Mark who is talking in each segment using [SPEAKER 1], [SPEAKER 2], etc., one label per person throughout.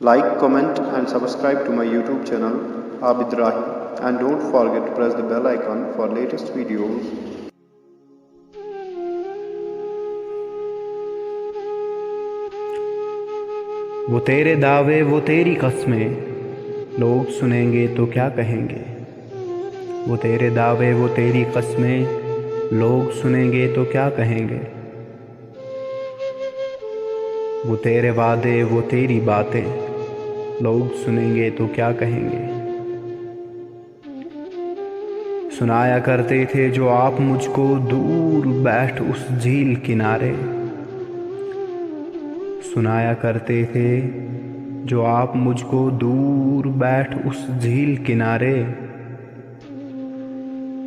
[SPEAKER 1] Like, comment and subscribe to my YouTube channel Abid Rahi, and don't forget to press the bell icon for latest videos.
[SPEAKER 2] वो तेरे दावे वो तेरी कस्में, लोग सुनेंगे तो क्या कहेंगे। वो तेरे दावे वो तेरी कस्में, लोग सुनेंगे तो क्या कहेंगे। वो तेरे वादे वो तेरी बातें, लोग सुनेंगे तो क्या कहेंगे। सुनाया करते थे जो आप मुझको दूर बैठ उस झील किनारे। सुनाया करते थे जो आप मुझको दूर बैठ उस झील किनारे।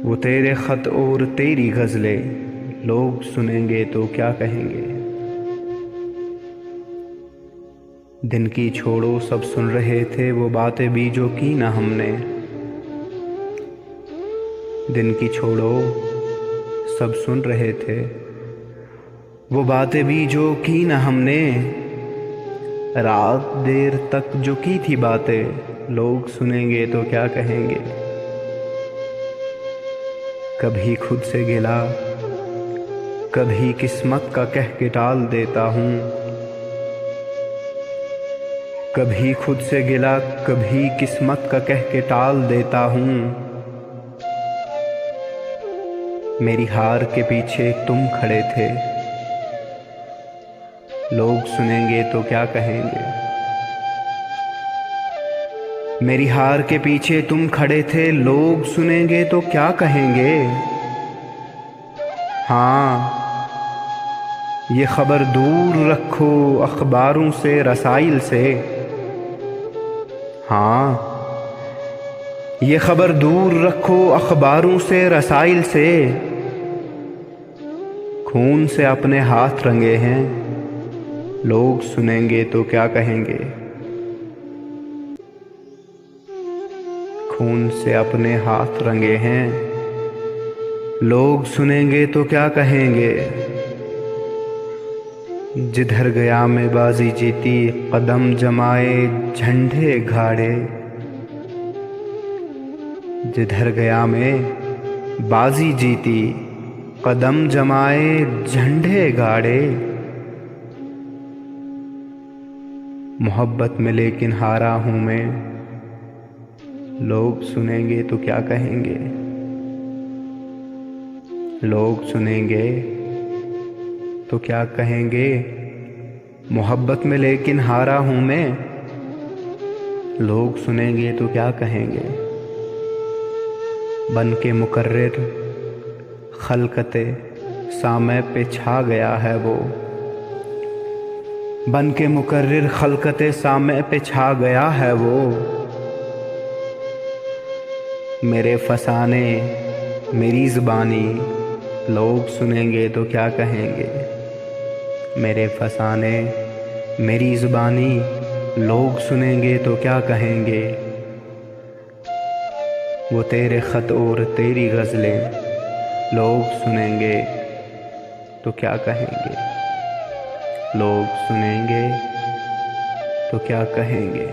[SPEAKER 2] वो तेरे ख़त और तेरी गज़लें, लोग सुनेंगे तो क्या कहेंगे। दिन की छोड़ो सब सुन रहे थे वो बातें भी जो की ना हमने। दिन की छोड़ो सब सुन रहे थे वो बातें भी जो की ना हमने। रात देर तक जो की थी बातें, लोग सुनेंगे तो क्या कहेंगे। कभी खुद से गिला कभी किस्मत का कह के टाल देता हूँ। कभी खुद से गिला कभी किस्मत का कह के टाल देता हूँ। मेरी हार के पीछे तुम खड़े थे, लोग सुनेंगे तो क्या कहेंगे। मेरी हार के पीछे तुम खड़े थे, लोग सुनेंगे तो क्या कहेंगे। हाँ, ये खबर दूर रखो अखबारों से रसाइल से। हाँ, ये खबर दूर रखो अखबारों से रसाइल से। खून से अपने हाथ रंगे हैं, लोग सुनेंगे तो क्या कहेंगे। खून से अपने हाथ रंगे हैं, लोग सुनेंगे तो क्या कहेंगे। जिधर गया मैं बाजी जीती, कदम जमाए झंडे गाड़े। जिधर गया मैं बाजी जीती, कदम जमाए झंडे गाड़े। मोहब्बत में लेकिन हारा हूँ मैं, लोग सुनेंगे तो क्या कहेंगे। लोग सुनेंगे तो क्या कहेंगे। मोहब्बत में लेकिन हारा हूँ मैं, लोग सुनेंगे तो क्या कहेंगे। बन के मुकर्रिर खलकते सामे पे छा गया है वो। बन के मुकर्रिर खलकते सामे पे छा गया है वो। मेरे फसाने मेरी ज़ुबानी, लोग सुनेंगे तो क्या कहेंगे। मेरे फसाने मेरी ज़ुबानी, लोग सुनेंगे तो क्या कहेंगे। वो तेरे ख़त और तेरी गज़लें, लोग सुनेंगे तो क्या कहेंगे। लोग सुनेंगे तो क्या कहेंगे।